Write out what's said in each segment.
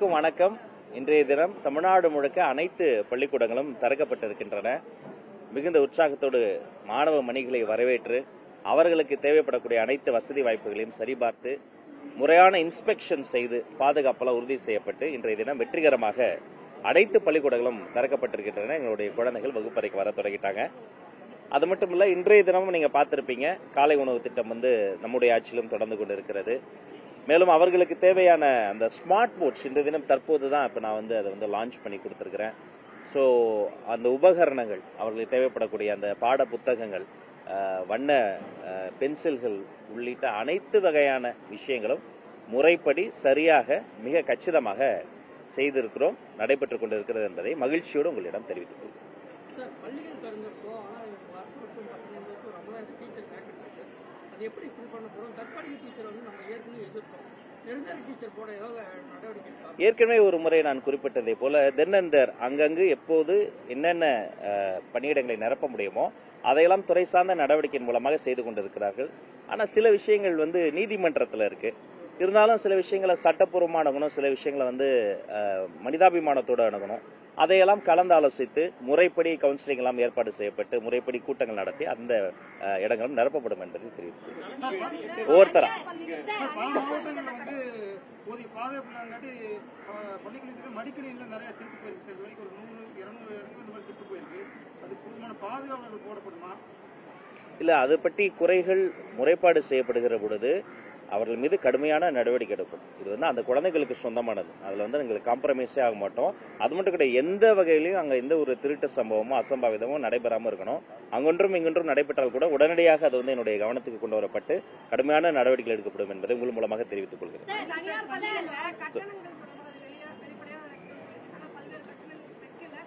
அனைவருக்கும் வணக்கம். இன்றைய தினம் தமிழ்நாடு முழுக்க அனைத்து பள்ளிக்கூடங்களும் திறக்கப்பட்டிருக்கின்றன. மிகுந்த உற்சாகத்தோடு மாணவ மணிகளை வரவேற்று அவர்களுக்கு தேவைப்படக்கூடிய அனைத்து வசதி வாய்ப்புகளையும் சரிபார்த்து முறையான இன்ஸ்பெக்ஷன் செய்து பாதுகாப்பெல்லாம் உறுதி செய்யப்பட்டு இன்றைய தினம் வெற்றிகரமாக அனைத்து பள்ளிக்கூடங்களும் திறக்கப்பட்டிருக்கின்றன. எங்களுடைய குழந்தைகள் வகுப்பறைக்கு வர தொடங்கிட்டாங்க. அது மட்டும் இல்ல, இன்றைய தினமும் நீங்க பார்த்திருப்பீங்க, காலை உணவு திட்டம் நம்முடைய ஆட்சியிலும் தொடர்ந்து கொண்டு இருக்கிறது. மேலும் அவர்களுக்கு தேவையான அந்த ஸ்மார்ட் போர்ட்ஸ் இன்றைய தினம் தற்போது தான் இப்போ நான் அதை லான்ச் பண்ணி கொடுத்துருக்கிறேன். ஸோ அந்த உபகரணங்கள், அவர்களுக்கு தேவைப்படக்கூடிய அந்த பாட புத்தகங்கள், வண்ண பென்சில்கள் உள்ளிட்ட அனைத்து வகையான விஷயங்களும் முறைப்படி சரியாக மிக கச்சிதமாக செய்திருக்கிறோம், நடைபெற்றுக் கொண்டிருக்கிறது என்பதை மகிழ்ச்சியோடு உங்களிடம் தெரிவித்துக் கொள்கிறேன். ஏற்கனவே ஒரு முறை நான் குறிப்பிட்டதை போல தென்னந்தர் அங்கங்கு எப்போது என்னென்ன பணியிடங்களை நிரப்ப முடியுமோ அதையெல்லாம் துறை சார்ந்த நடவடிக்கையின் மூலமாக செய்து கொண்டிருக்கிறார்கள். ஆனால் சில விஷயங்கள் நீதிமன்றத்தில் இருக்கு. இருந்தாலும் சில விஷயங்களை சட்டப்பூர்வமாக அணுகணும், சில விஷயங்களை மனிதாபிமானத்தோடு அணுகணும். அதையெல்லாம் கலந்து ஆலோசித்து முறைப்படி கவுன்சிலிங் எல்லாம் ஏற்பாடு செய்யப்பட்டு முறைப்படி கூட்டங்கள் நடத்தி அந்த இடங்களும் நிரப்பப்படும் என்பதை தெரிவித்து ஒவ்வொருத்தரா இல்ல, அது பற்றி குறைகள் முறைப்பாடு செய்யப்படுகிற பொழுது அவர்கள் மீது கடுமையான நடவடிக்கை எடுக்கும். இது அந்த குழந்தைகளுக்கு சொந்தமானது. அதுல எங்களுக்கு காம்ப்ரமைஸே ஆக மாட்டோம். அது மட்டும் கிடையாது, எந்த வகையிலையும் அங்க எந்த ஒரு திருட்டு சம்பவமோ அசம்பாவிதமோ நடைபெறாம இருக்கணும். அங்கொன்றும் இங்கொன்றும் நடைபெற்றால் கூட உடனடியாக அது என்னுடைய கவனத்துக்கு கொண்டு வரப்பட்டு கடுமையான நடவடிக்கை எடுக்கப்படும் என்பதை உங்கள் மூலமாக தெரிவித்துக் கொள்கிறேன்.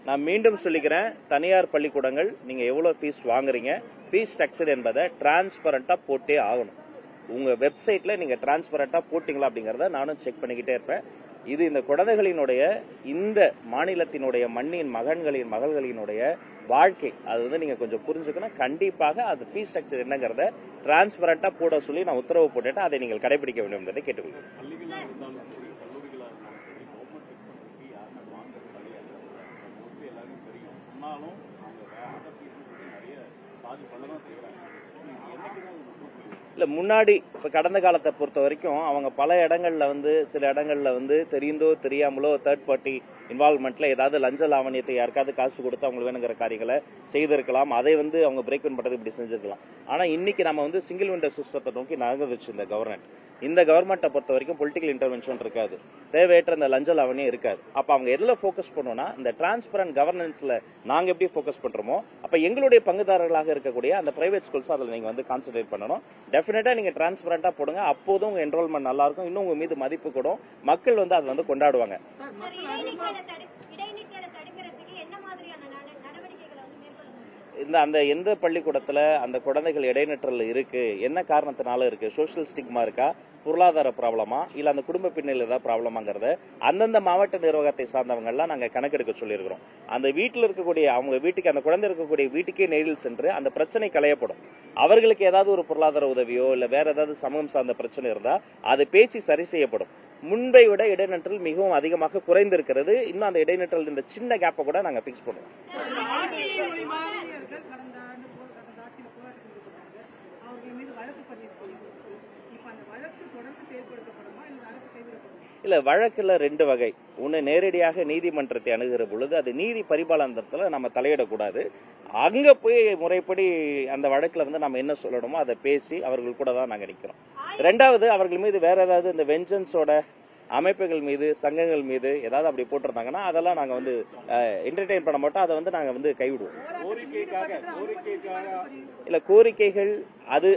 நான் மீண்டும் சொல்லிக்கிறேன், தனியார் பள்ளிக்கூடங்கள் நீங்க எவ்வளவு ஃபீஸ் வாங்குறீங்க, ஃபீஸ் ஸ்ட்ரக்சர் என்பதை டிரான்ஸ்பரண்டா போட்டே ஆகணும். உங்க வெப்சைட்ல நீங்க டிரான்ஸ்பரண்டா போட்டீங்களா அப்படிங்கறத நானும் செக் பண்ணிக்கிட்டே இருப்பேன். இது இந்த குழந்தைகளினுடைய, இந்த மாநிலத்தினுடைய மண்ணின் மகள்களினுடைய வாழ்க்கை. அது நீங்க கொஞ்சம் புரிஞ்சுக்கணும். கண்டிப்பாக அது ஃபீஸ் ஸ்ட்ரக்சர் என்னங்கறத டிரான்ஸ்பரண்டா போட சொல்லி நான் உத்தரவு போட்டுட்டு அதை நீங்கள் கடைபிடிக்க வேண்டும் என்பதை கேட்டுக்கொள்கிறேன். இல்ல, முன்னாடி இப்ப கடந்த காலத்தை பொறுத்த வரைக்கும் அவங்க பல இடங்கள்ல சில இடங்கள்ல தெரிந்தோ தெரியாமலோ தேர்ட் பார்ட்டி இன்வால்வ்மெண்ட்ல ஏதாவது லஞ்ச லாவணியத்தை யாருக்காவது காசு கொடுத்து அவங்களுக்கு வேணுங்கிற காரியங்களை செய்திருக்கலாம். அதை அவங்க பிரேக் பண்றது இப்படி செஞ்சிருக்கலாம். ஆனா இன்னைக்கு நம்ம சிங்கிள் விண்டோ சிஸ்டத்தை நோக்கி நகர்ந்துச்சு இந்த கவர்மெண்ட். இந்த கவர்மெண்ட்டை பொறுத்த வரைக்கும் பொலிட்டிக்கல் இன்டர்வென்ஷன் இருக்காது, தேவையற்ற இந்த லஞ்ச லாவணியம் இருக்காது. அப்ப அவங்க எதுல போக்கஸ் பண்ணோம்னா இந்த டிரான்ஸ்பரண்ட் கவர்னன்ஸ்ல நாங்க எப்படி போக்கஸ் பண்றோமோ அப்ப எங்களுடைய பங்குதாரர்களாக இருக்கக்கூடிய அந்த பிரைவேட் ஸ்கூல்ஸ் அதுல நீங்க கான்சென்ட்ரேட் பண்ணணும். டெஃபினட்டா நீங்க டிரான்ஸ்பரண்டா போடுங்க. அப்போதும் உங்க என்ரோல்மெண்ட் நல்லா இருக்கும், இன்னும் உங்க மீது மதிப்பு கூடும், மக்கள் அதை கொண்டாடுவாங்க. அந்த எந்த பள்ளிக்கூடத்துல அந்த குழந்தைகள் இடைநிற்றல் இருக்கு, என்ன காரணத்தினால இருக்கு, சோசியல் ஸ்டிக்மா இருக்கா, பொருளாதார ப்ராப்ளமா, இல்ல அந்த குடும்ப பின்னணியில் ஏதாவது ப்ராப்ளமாங்கிறத அந்தந்த மாவட்ட நிர்வாகத்தை சார்ந்தவங்க எல்லாம் நாங்க கணக்கெடுக்க சொல்லியிருக்கிறோம். அந்த வீட்டில் இருக்கக்கூடிய அவங்க வீட்டுக்கு, அந்த குழந்தை இருக்கக்கூடிய வீட்டுக்கே நேரில் சென்று அந்த பிரச்சனை களையப்படும். அவர்களுக்கு ஏதாவது ஒரு பொருளாதார உதவியோ இல்ல வேற ஏதாவது சமூகம் சார்ந்த பிரச்சனை இருந்தா அது பேசி சரி செய்யப்படும். முன்பை விட இடைநிற்றல் மிகவும் அதிகமாக குறைந்திருக்கிறது. இன்னும் அந்த இடைநிற்றல் இந்த சின்ன கேப்பை கூட நாங்க பிக்ஸ் பண்ணுவோம். இல்ல, வழக்குல ரெண்டு வகை. ஒன்னு நேரடியாக நீதிமன்றத்தை அணுகிற பொழுது அது நீதி பரிபாலனத்துல நம்ம தலையிடக்கூடாது. அங்க போய் முறைப்படி அந்த வழக்குல நம்ம என்ன சொல்லணுமோ அதை பேசி அவர்கள் கூட தான் நாங்க நிக்கிறோம். ரெண்டாவது, அவர்கள் மீது வேற ஏதாவது இந்த வெஞ்சன்ஸோட அமைப்புகள் மீது, சங்கங்கள் மீது ஏதாவது அப்படி போட்டிருந்தாங்கன்னா அதெல்லாம் நாங்க என்டர்டெயின் பண்ண மாட்டோம். அதை நாங்க கைவிடுவோம். இல்ல, கோரிக்கைகள் அது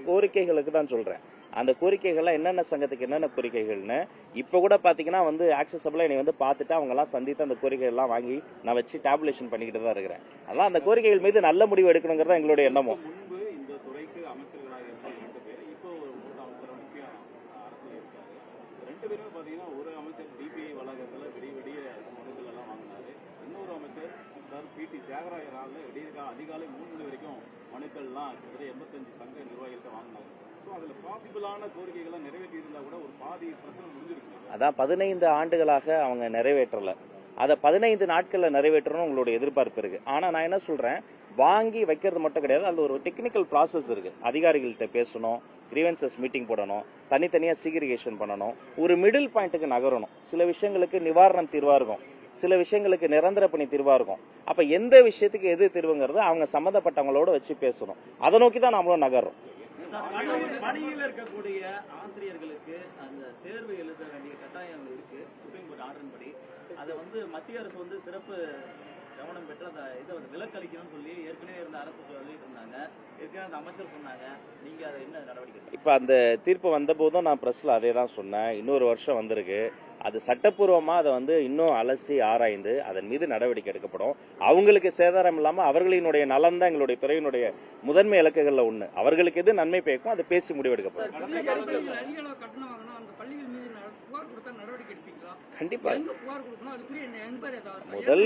கோரிக்கைகளுக்கு தான் சொல்றேன். அந்த கோரிக்கைகள்லாம் என்னென்ன சங்கத்துக்கு என்னென்ன கோரிக்கைகள்னு இப்ப கூட பாத்தீங்கன்னா ஆக்சசபிளா என்னை பார்த்துட்டு அவங்க எல்லாம் சந்தித்து அந்த கோரிக்கைகள் எல்லாம் வாங்கி நான் வச்சு டேபுலேஷன் பண்ணிக்கிட்டு தான் இருக்கிறேன். அதெல்லாம் அந்த கோரிக்கைகள் மீது நல்ல முடிவு எடுக்கணுங்கிறத எங்களுடைய எண்ணமும். ஒரு அமைச்சர் டிபிஐ வளாகத்துல விடிய மனுக்கள் எல்லாம் வாங்கினாரு. இன்னொரு அமைச்சர் பி.டி. தியாகராயரால அதிகாலை 3 மணி வரைக்கும் மனுக்கள்லாம் 85 சங்க நிர்வாகிகள்கிட்ட வாங்கினாங்க. அதான் 15 ஆண்டுகளாக அவங்க நிறைவேற்றல. அதை 15 நாட்கள்ல நிறைவேற்றணும் உங்களுடைய எதிர்பார்ப்பு இருக்கு. ஆனா நான் என்ன சொல்றேன், வாங்கி வைக்கிறது மட்டும் கிடையாது, அது ஒரு டெக்னிக்கல் ப்ராசஸ் இருக்கு. அதிகாரிகள்கிட்ட பேசணும், கிரீவன்சஸ் மீட்டிங் போடணும், தனித்தனியா சீக்ரிகேஷன் பண்ணணும், ஒரு மிடில் பாயிண்ட்டுக்கு நகரணும். சில விஷயங்களுக்கு நிவாரணம் தீர்வா இருக்கும், சில விஷயங்களுக்கு நிரந்தர பணி தீர்வா இருக்கும். அப்ப எந்த விஷயத்துக்கு எது தீர்வுங்கிறத அவங்க சம்பந்தப்பட்டவங்களோட வச்சு பேசணும். அதை நோக்கி தான் நாமளும் நகர்றோம். பணியில் இருக்கக்கூடிய ஆசிரியர்களுக்கு அந்த தேர்வு எழுத வேண்டிய கட்டாயம் இருக்கு. சுப்ரீம் கோர்ட் ஆர்டர் படி அதை மத்திய அரசு சிறப்பு கவனம் பெற்று அந்த இதை விலக்கு அளிக்கணும்னு சொல்லி ஏற்கனவே இருந்த அரசு சொல்லிட்டு இருந்தாங்க. ஏற்கனவே அந்த அமைச்சர் சொன்னாங்க. நீங்க அதை என்ன நடவடிக்கை? இப்ப அந்த தீர்ப்பு வந்த போதும் நான் பிரஸ்ல அதே தான் சொன்னேன். இன்னொரு வருஷம் வந்திருக்கு. அது சட்டப்பூர்வமா அதை இன்னும் அலசி ஆராய்ந்து அதன் மீது நடவடிக்கை எடுக்கப்படும். அவங்களுக்கு சேதாரம் இல்லாம அவர்களினுடைய நலன் தான் எங்களுடைய துறையினுடைய முதன்மை இலக்குகள்ல ஒண்ணு. அவர்களுக்கு எது நன்மை பயக்கும் அதை பேசி முடிவெடுக்கப்படும். கண்டிப்பா முதல்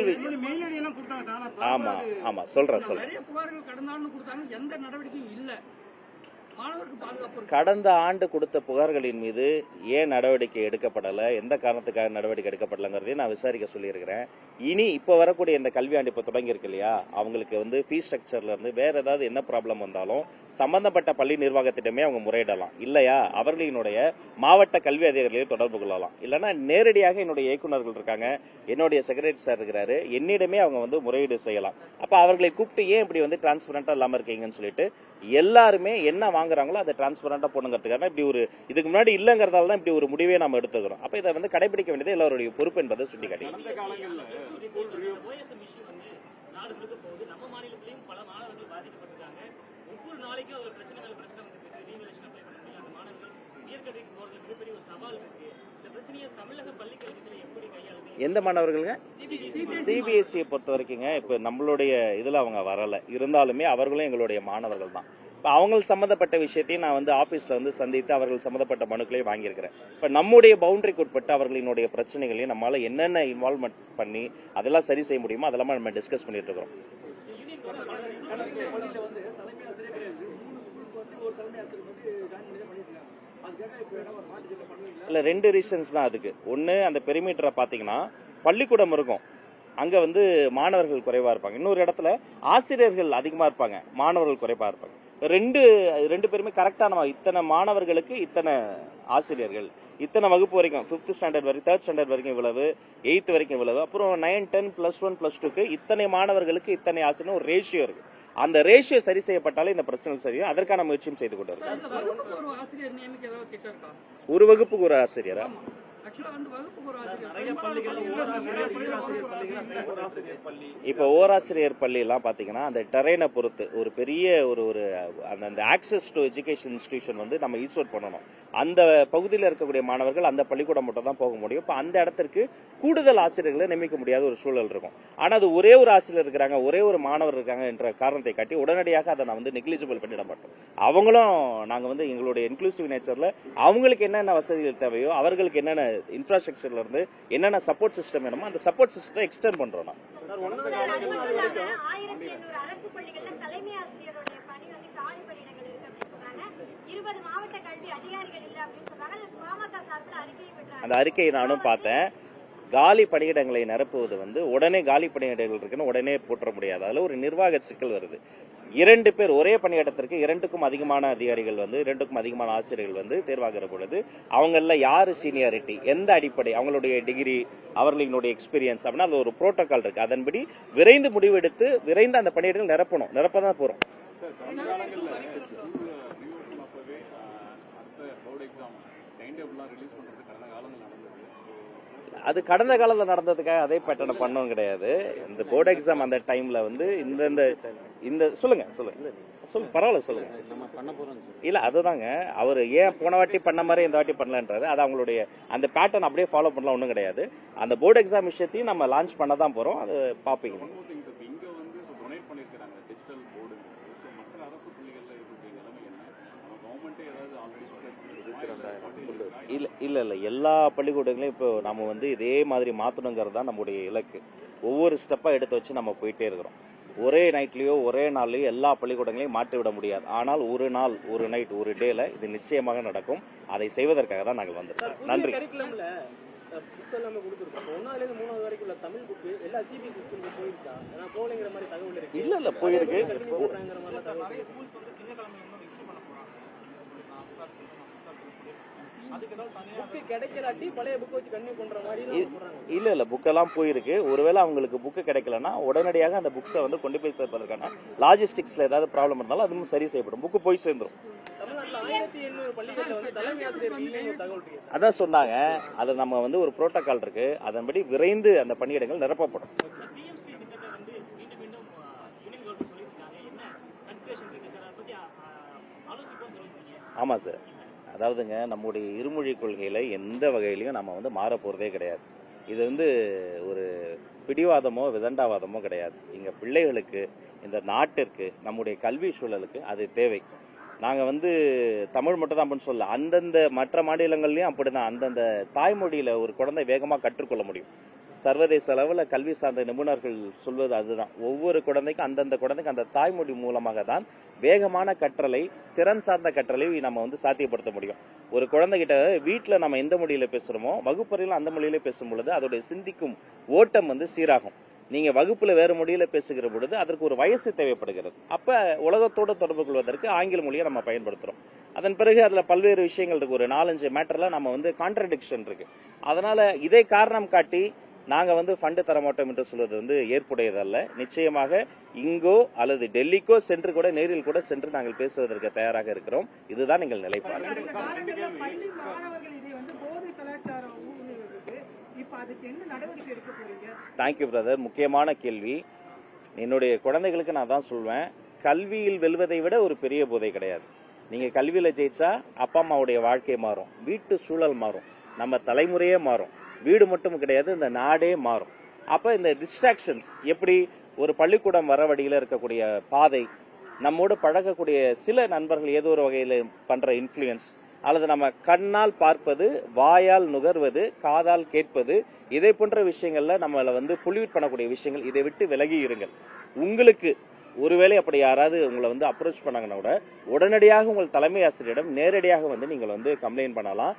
ஆமா ஆமா சொல்றேன். கடந்த ஆண்டு கொடுத்த புகார்களின் மீது ஏன் நடவடிக்கை எடுக்கப்படல, எந்த காரணத்துக்காக நடவடிக்கை எடுக்கப்படலங்கிறதையும் நான் விசாரிக்க சொல்லியிருக்கிறேன். இனி இப்ப வரக்கூடிய இந்த கல்வியாண்டு இப்ப தொடங்கி இருக்கு இல்லையா, அவங்களுக்கு ஃபீஸ் ஸ்ட்ரக்சர்ல இருந்து வேற ஏதாவது என்ன ப்ராப்ளம் வந்தாலும் சம்பந்தப்பட்ட பள்ளி நிர்வாகத்திடமே அவங்க முறையிடலாம். இல்லையா அவர்களினுடைய மாவட்ட கல்வி அதிகாரிகளையும் தொடர்பு கொள்ளலாம். இல்லைன்னா நேரடியாக என்னுடைய இயக்குநர்கள் இருக்காங்க, என்னுடைய செக்ரட்டரி சார் இருக்கிறாரு, என்னிடமே அவங்க முறையீடு செய்யலாம். அப்ப அவர்களை கூப்பிட்டு ஏன் இப்படி டிரான்ஸ்பரண்டா இல்லாம இருக்கீங்கன்னு சொல்லிட்டு எல்லாருமே என்ன வாங்குறாங்களோ அதை டிரான்ஸ்பரண்டா போடுங்கிறதுக்காக இப்படி ஒரு இதுக்கு முன்னாடி இல்லங்கிறதால தான் இப்படி ஒரு முடிவே நாம எடுத்துக்கிறோம். அப்ப இதை கடைபிடிக்க வேண்டியது எல்லாருடைய பொறுப்பு என்பதை சுட்டிக்காட்டி எந்த மாணவர்களுங்க சிபிஎஸ்இ பொறுத்த வரைக்குங்க இப்ப நம்மளுடைய இதுல அவங்க வரல, இருந்தாலுமே அவர்களும் எங்களுடைய மாணவர்கள் தான். இப்ப அவங்க சம்பந்தப்பட்ட விஷயத்தையும் நான் ஆபீஸ்ல சந்தித்து அவர்கள் சம்பந்தப்பட்ட மனுக்களையும் வாங்கியிருக்கிறேன். இப்ப நம்முடைய பவுண்டரிக்கு உட்பட்டு அவர்களினுடைய பிரச்சனைகளையும் நம்மளால என்னென்ன இன்வால்வ்மெண்ட் பண்ணி அதெல்லாம் சரி செய்ய முடியுமோ அதெல்லாம் நம்ம டிஸ்கஸ் பண்ணிட்டு இருக்கிறோம். இல்ல 2 ரீசன்ஸ் தான் அதுக்கு. ஒன்னு, அந்த பெரிமீட்டரை பாத்தீங்கன்னா பள்ளிக்கூடம் இருக்கும், அங்க மாணவர்கள் குறைவா இருப்பாங்க. இன்னொரு இடத்துல ஆசிரியர்கள் அதிகமா இருப்பாங்க, மாணவர்கள் குறைவா இருப்பாங்க. ரெண்டு பேருமே கரெக்டான இத்தனை மாணவர்களுக்கு இத்தனை ஆசிரியர்கள், இத்தனை வகுப்பு வரைக்கும் 5th ஸ்டாண்டர்ட் வரைக்கும் 3rd ஸ்டாண்டர்ட் வரைக்கும் இவ்வளவு, 8th வரைக்கும் இவ்வளவு, அப்புறம் 9, 10, +1, +2க்கு இத்தனை மாணவர்களுக்கு இத்தனை ஆசிரியர் ஒரு ரேஷியோ இருக்கு. அந்த ரேஷியோ சரி செய்யப்பட்டாலே இந்த பிரச்சனை சரியும். அதற்கான முயற்சியும் செய்து கொண்டு ஒரு வகுப்புக்கு ஒரு ஆசிரியரா இப்ப ஓராசிரியர் பள்ளி எல்லாம் பாத்தீங்கன்னா அந்த டெரைனை பொறுத்து ஒரு பெரிய ஒரு அந்த ஆக்சஸ் டு எஜுகேஷன் இன்ஸ்டிடியூஷன் நம்ம ஈஸ்வர்ட் பண்ணணும். அந்த பகுதியில் இருக்கக்கூடிய மாணவர்கள் அந்த பள்ளிக்கூடம் மட்டும் தான் போக முடியும். இப்ப அந்த இடத்திற்கு கூடுதல் ஆசிரியர்களை நியமிக்க முடியாத ஒரு சூழல் இருக்கும். ஆனா அது ஒரே ஒரு ஆசிரியர் இருக்கிறாங்க, ஒரே ஒரு மாணவர் இருக்காங்க என்ற காரணத்தை காட்டி உடனடியாக அதை நான் நெக்லிஜிபிள் பண்ணிட மாட்டோம். அவங்களும் நாங்க எங்களுடைய இன்க்ளூசிவ் நேச்சர்ல அவங்களுக்கு என்னென்ன வசதிகள் தேவையோ, அவர்களுக்கு என்னென்ன இன்ஃப்ராஸ்ட்ரக்சர்ல இருந்து என்னென்ன சப்போர்ட் சிஸ்டம் வேணுமோ அந்த சப்போர்ட் சிஸ்டத்தை எக்ஸ்டெண்ட் பண்றோம். அந்த அறிக்கையை நானும் பார்த்தேன். காலி பணியிடங்களை நிரப்புவது உடனே காலி பணியிடங்கள் இருக்குன்னு உடனே போற்ற முடியாது. அதுல ஒரு நிர்வாக சிக்கல் வருது. 2 பேர் ஒரே பணியிடத்திற்கு 2க்கும் அதிகமான அதிகாரிகள் 2க்கும் அதிகமான ஆசிரியர்கள் தேர்வாகிற பொழுது அவங்கள யாரு சீனியாரிட்டி, எந்த அடிப்படை, அவங்களுடைய டிகிரி, அவர்களுடைய எக்ஸ்பீரியன்ஸ் அப்படின்னா அது ஒரு புரோட்டோகால் இருக்கு. அதன்படி விரைந்து முடிவெடுத்து விரைந்து அந்த பணியிடங்கள் நிரப்பதான் போறோம். அது கடந்த காலத்துல நடந்ததுக்காக அதே பேட்டர்ன் பண்ணவும் கிடையாது. இந்த போர்டு எக்ஸாம் அந்த டைம்ல இந்த சொல்லுங்க பரவாயில்ல சொல்லுங்க. இல்ல அதுதாங்க அவரு ஏன் போன வாட்டி பண்ண மாதிரி இந்த வாட்டி பண்ணலன்றாரு. அது அவங்களுடைய அந்த பேட்டர்ன் அப்படியே ஃபாலோ பண்ணலாம் ஒண்ணும் கிடையாது. அந்த போர்டு எக்ஸாம் விஷயத்தையும் நம்ம லான்ச் பண்ண தான் போறோம். அது பாப்பீங்க. இல்ல எல்லா பள்ளிக்கூடங்களையும் இப்போ நம்ம இதே மாதிரி மாத்தணுங்கிறது தான் நம்முடைய இலக்கு. ஒவ்வொரு ஸ்டெப்பா எடுத்து வச்சு நம்ம போயிட்டே இருக்கிறோம். ஒரே நைட்லயோ ஒரே நாள்லயோ எல்லா பள்ளிக்கூடங்களையும் மாற்றி விட முடியாது. ஆனால் ஒரு நாள், ஒரு நைட், ஒரு டேல இது நிச்சயமாக நடக்கும். அதை செய்வதற்காக தான் நாங்கள் வந்திருக்கோம். நன்றி. இல்ல போயிருக்கு. இல்ல புக்கெல்லாம் போயிருக்கு. ஒருவேளை அவங்களுக்கு புக்கு கிடைக்கலன்னா உடனடியாக அந்த புக்ஸை வந்து கொண்டு போய் சேர்ப்பதற்கான லாஜிஸ்டிக்ஸ்ல ஏதாவது ப்ராப்ளம் இருந்தாலும் அதுவும் சரி செய்யப்படும். புக்கு போய் சேர்ந்துரும். அதான் சொன்னாங்க. அது நம்ம வந்து ஒரு புரோட்டோகால் இருக்கு, அதன்படி விரைந்து அந்த பணியிடங்கள் நிரப்பப்படும். ஆமா சார். அதாவதுங்க, நம்முடைய இருமொழி கொள்கையில எந்த வகையிலையும் நம்ம வந்து மாற போறதே கிடையாது. இது வந்து ஒரு பிடிவாதமோ விதண்டாவாதமோ கிடையாது. இங்க பிள்ளைகளுக்கு, இந்த நாட்டிற்கு, நம்முடைய கல்வி சூழலுக்கு அது தேவை. நாங்க வந்து தமிழ் மட்டும் தான் அப்படின்னு சொல்ல, அந்தந்த மற்ற மாநிலங்கள்லயும் அப்படிதான். அந்தந்த தாய்மொழியில ஒரு குழந்தை வேகமா கற்றுக்கொள்ள முடியும். சர்வதேச அளவில் கல்வி சார்ந்த நிபுணர்கள் சொல்வது அதுதான். ஒவ்வொரு குழந்தைக்கும் அந்தந்த குழந்தைக்கு அந்த தாய்மொழி மூலமாக தான் வேகமான கற்றலை, திறன் சார்ந்த கற்றலை நம்ம வந்து சாத்தியப்படுத்த முடியும். ஒரு குழந்தைகிட்ட வீட்டில் நம்ம எந்த மொழியில பேசுறோமோ வகுப்பறையில அந்த மொழியில பேசும் பொழுது அதோடைய சிந்திக்கும் ஓட்டம் வந்து சீராகும். நீங்க வகுப்புல வேற மொழியில பேசுகிற பொழுது அதற்கு ஒரு வயசு தேவைப்படுகிறது. அப்ப உலகத்தோடு தொடர்பு கொள்வதற்கு ஆங்கில மொழியை நம்ம பயன்படுத்துறோம். அதன் பிறகு அதுல பல்வேறு விஷயங்கள் இருக்கு. ஒரு 4-5 மேட்டர்ல நம்ம வந்து கான்ட்ரடிக்ஷன் இருக்கு. அதனால இதை காரணம் காட்டி நாங்க வந்து ஃபண்டு தரமாட்டோம் என்று சொல்வது வந்து ஏற்புடையதல்ல. நிச்சயமாக இங்கோ அல்லது டெல்லிக்கோ சென்று கூட நேரில் கூட சென்று நாங்கள் பேசுவதற்கு தயாராக இருக்கிறோம். இதுதான் எங்கள் நிலைப்பாடு. Thank you brother. முக்கியமான கேள்வி. என்னுடைய குழந்தைகளுக்கு நான் தான் சொல்வேன், கல்வியில் வெல்வதை விட ஒரு பெரிய போதை கிடையாது. நீங்க கல்வியில ஜெயிச்சா அப்பா அம்மாவுடைய வாழ்க்கை மாறும், வீட்டு சூழல் மாறும், நம்ம தலைமுறையே மாறும். வீடு மட்டும் கிடையாது, இந்த நாடே மாறும். அப்ப இந்த டிஸ்ட்ராக்ஷன்ஸ் எப்படி, ஒரு பள்ளிக்கூடம் வர வழியில இருக்கக்கூடிய பாதை, நம்மோடு பழகக்கூடிய சில நண்பர்கள் ஏதோ ஒரு வகையில பண்ற இன்ஃப்ளூயன்ஸ், அல்லது நம்ம கண்ணால் பார்ப்பது, வாயால் நுகர்வது, காதால் கேட்பது, இதை போன்ற விஷயங்கள்ல நம்மள வந்து பொல்யூட் பண்ணக்கூடிய விஷயங்கள், இதை விட்டு விலகி இருங்கள். உங்களுக்கு ஒருவேளை அப்படி யாராவது உங்களை வந்து அப்ரோச் பண்ணாங்கன்னா கூட உடனடியாக உங்கள் தலைமை ஆசிரியரிடம் நேரடியாக வந்து நீங்கள் வந்து கம்ப்ளைண்ட் பண்ணலாம்.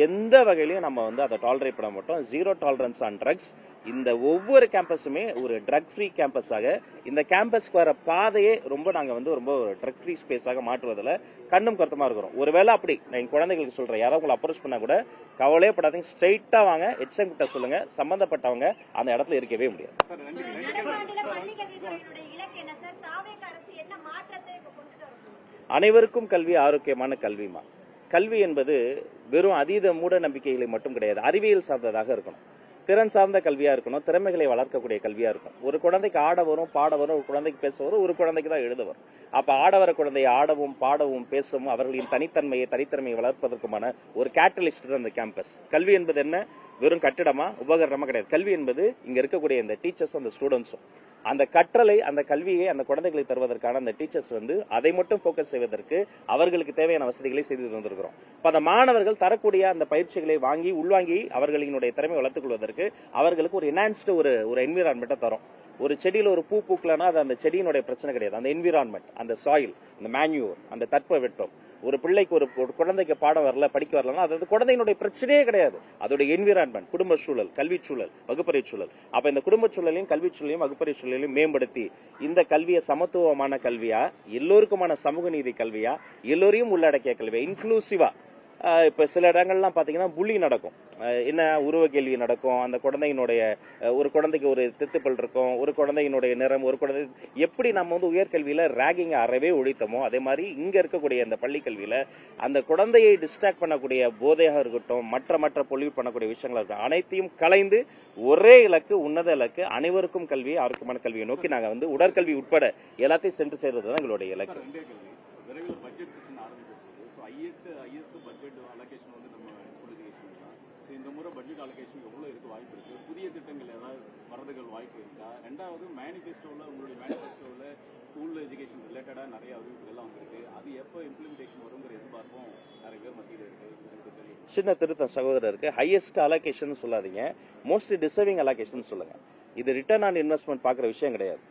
எந்த வகையிலையும் நம்ம வந்து அதை டாலரேட் பண்ண மாட்டோம். 0 டாலரன்ஸ் ஆன் ட்ரக்ஸ். இந்த ஒவ்வொரு கேம்பஸுமே ஒரு ட்ரக் ஃப்ரீ கேம்பஸாக, இந்த கேம்பஸ்க்கு வர பாதையே நாங்க வந்து ரொம்ப ட்ரக் ஃப்ரீ ஸ்பேஸாக மாற்றுவதில் கண்ணும் கருத்துமா இருக்கிறோம். ஒருவேளை அப்படி நான் என் குழந்தைகளுக்கு சொல்றேன், யாராவது உங்களை அப்ரோச் பண்ணா கூட கவலையே படாதீங்க, ஸ்ட்ரைட்டா வாங்க, HM கிட்ட சொல்லுங்க, சம்பந்தப்பட்டவங்க அந்த இடத்துல இருக்கவே முடியாது. அனைவருக்கும் கல்வி ஆரோக்கியமான கல்விமா. கல்வி என்பது வெறும் அதீத மூட நம்பிக்கைகளை மட்டும் கிடையாது, அறிவியல் சார்ந்ததாக இருக்கணும், திறன் சார்ந்த கல்வியா இருக்கணும், திறமைகளை வளர்க்கக்கூடிய கல்வியா இருக்கும். ஒரு குழந்தைக்கு ஆட வரும், பாட வரும், ஒரு குழந்தைக்கு பேச வரும், ஒரு குழந்தைக்கு தான் எழுத வரும். அப்ப ஆட வர குழந்தையை ஆடவும் பாடவும் பேசவும் அவர்களின் தனித்தன்மையை தனித்திறமையை வளர்ப்பதற்குமான ஒரு கேட்டலிஸ்ட் தான் இந்த கேம்பஸ். கல்வி என்பது என்ன, வெறும் கட்டிடமா உபகரணமா கிடையாது. கல்வி என்பது இங்க இருக்கக்கூடிய இந்த டீச்சர்ஸும் அந்த ஸ்டூடெண்ட்ஸும் அந்த கற்றலை, அந்த கல்வியை அந்த குழந்தைகளை தருவதற்கான அந்த டீச்சர்ஸ் வந்து அதை மட்டும் போக்கஸ் செய்வதற்கு அவர்களுக்கு தேவையான வசதிகளை செய்து தந்திருக்கிறோம். இப்ப அந்த மாணவர்கள் தரக்கூடிய அந்த பயிற்சிகளை வாங்கி உள்வாங்கி அவர்களினுடைய திறமை வளர்த்துக் கொள்வதற்கு அவர்களுக்கு ஒரு என்ஹான்ஸ்டு ஒரு என்விரான்மெண்ட்டை தரும். ஒரு செடியில ஒரு பூ பூக்கலன்னா அது அந்த செடியினுடைய பிரச்சனை கிடையாது, அந்த என்விரான்மெண்ட், அந்த சாயில், அந்த மேன்யூர், அந்த தட்பவெட்டம். ஒரு பிள்ளைக்கு ஒரு குழந்தைக்கு பாடம் வரல, படிக்க வரலன்னா அது குழந்தையினுடைய பிரச்சனையே கிடையாது, அதோட என்விரான்மெண்ட், குடும்ப சூழல், கல்வி சூழல், வகுப்பறை சூழல். அப்ப இந்த குடும்ப சூழலையும் கல்வி சூழலையும் வகுப்பறை சூழலையும் மேம்படுத்தி இந்த கல்வியை சமத்துவமான கல்வியா, எல்லோருக்குமான சமூக நீதி கல்வியா, எல்லோரையும் உள்ளடக்கிய கல்வியா, இன்க்ளூசிவா. இப்ப சில இடங்கள்லாம் பாத்தீங்கன்னா புள்ளி நடக்கும், என்ன உருவ கேள்வி நடக்கும், அந்த குழந்தையினுடைய ஒரு குழந்தைக்கு ஒரு தித்துப்பல் இருக்கும், ஒரு குழந்தையினுடைய நிறம், ஒரு குழந்தை எப்படி நம்ம வந்து உயர்கல்வியில ராகிங் அறவே ஒழித்தோமோ அதே மாதிரி இங்க இருக்கக்கூடிய அந்த பள்ளி கல்வியில அந்த குழந்தையை டிஸ்ட்ராக்ட் பண்ணக்கூடிய போதையாக இருக்கட்டும், மற்ற பொல்யூட் பண்ணக்கூடிய விஷயங்களா இருக்கட்டும், அனைத்தையும் கலைந்து ஒரே இலக்கு, உன்னத இலக்கு, அனைவருக்கும் கல்வி, ஆரோக்கியமான கல்வியை நோக்கி நாங்க வந்து உடற்கல்வி உட்பட எல்லாத்தையும் சென்று சேர்றதுதான் எங்களுடைய இலக்கு. இந்த முறை பட்ஜெட் அலோகேஷன் எவ்வளவு இருக்கு வாய்ப்பு இருக்கு, புதிய திட்டங்கள் ஏதாவது வரதுகள் வாய்ப்பு இருக்கா? ரெண்டாவது மேனிஃபெஸ்டோல, உங்களுடைய மேனிஃபெஸ்டோல ஸ்கூல் எஜுகேஷன் ரிலேட்டடா நிறைய அறிவிப்புகள்லாம் வந்திருக்கு, அது எப்போ இம்ப்ளிமெண்டேஷன் வருங்கிற எதிர்பார்ப்பும் நிறைய பேர் மத்தியில் இருக்கு. சின்ன திருத்தம் சகோதரருக்கு, ஹையஸ்ட் அலோகேஷன் சொல்லாதீங்க, மோஸ்ட் டிசர்விங் அலோகேஷன் சொல்லுங்க. இது ரிட்டர்ன் ஆன் இன்வெஸ்ட்மெண்ட் பாக்குற விஷயம் கிடையாது.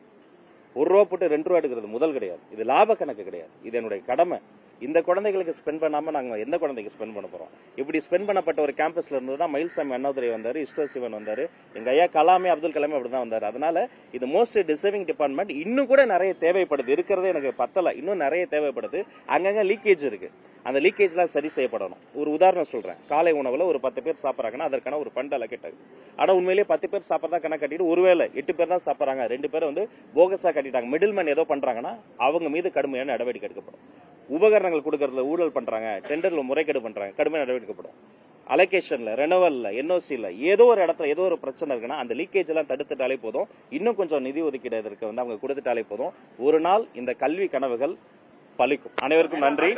ரூபா போட்டு 2 ரூபா எடுக்கிறது முதல் கிடையாது. இது லாப கணக்கு கிடையாது. இது என்னுடைய கடமை. இந்த குழந்தைகளுக்கு ஸ்பெண்ட் பண்ணாம நாங்க எந்த குழந்தைக்கு ஸ்பெண்ட் பண்ண போறோம்? இப்படி ஸ்பெண்ட் பண்ணப்பட்ட ஒரு கேம்பஸ்ல இருந்து தான் மயில்சாமி அண்ணாதுரை வந்தாரு, இஸ்ரோ சிவன் வந்தாரு, எங்க ஐயா கலாமே அப்துல் கலாமே அப்படிதான் வந்தாரு. அதனால இது மோஸ்ட் டிசர்விங் டிபார்ட்மெண்ட். இன்னும் கூட நிறைய தேவைப்படுது. இருக்கிறதே எனக்கு பத்தல, இன்னும் நிறைய தேவைப்படுது. அங்கங்க லீக்கேஜ் இருக்கு. அந்த லீக்கேஜ்லாம் சரி செய்யப்படணும். ஒரு உதாரணம் சொல்றேன். காலை உணவுல ஒரு 10 பேர் சாப்பிட்றாங்கன்னா அதற்கான ஒரு ஃபண்ட் அலோகேட் ஆகுது. ஆனா உண்மையிலேயே 10 பேர் சாப்பிட்றதா கணக்கு கட்டிட்டு ஒருவேளை 8 பேர் தான் சாப்பிட்றாங்க, 2 பேர் வந்து போகஸா கட்டிட்டாங்க, மிடில் மேன் ஏதோ பண்றாங்கன்னா அவங்க மீது கடுமையான நடவடிக்கை எடுக்கப்படும். உபகரணங்கள் கொடுக்கறதுல ஊழல் பண்றாங்க, டெண்டர்ல முறைகேடு பண்றாங்க, கடுமையான நடவடிக்கை எடுக்கப்படும். அலோகேஷன்ல, ரெனவல்ல, என்ஓசில ஏதோ ஒரு இடத்துல ஏதோ ஒரு பிரச்சனை இருக்குன்னா அந்த லீக்கேஜ் எல்லாம் தடுத்துட்டாலே போதும். இன்னும் கொஞ்சம் நிதி ஒதுக்கீடு இதற்கு வந்து அவங்க கொடுத்துட்டாலே போதும். ஒரு நாள் இந்த கல்வி கனவுகள் பலிக்கும். அனைவருக்கும் நன்றி.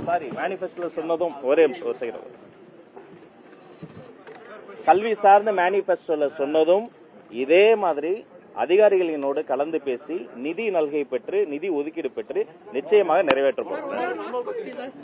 சாரி, மேனிபெஸ்டோல சொன்னதும் ஒரே நிமிஷம். கல்வி சார்ந்த மேனிபெஸ்டோல சொன்னதும் இதே மாதிரி அதிகாரிகளினோடு கலந்து பேசி நிதி நல்கை பெற்று நிதி ஒதுக்கீடு பெற்று நிச்சயமாக நிறைவேற்றப்படும்.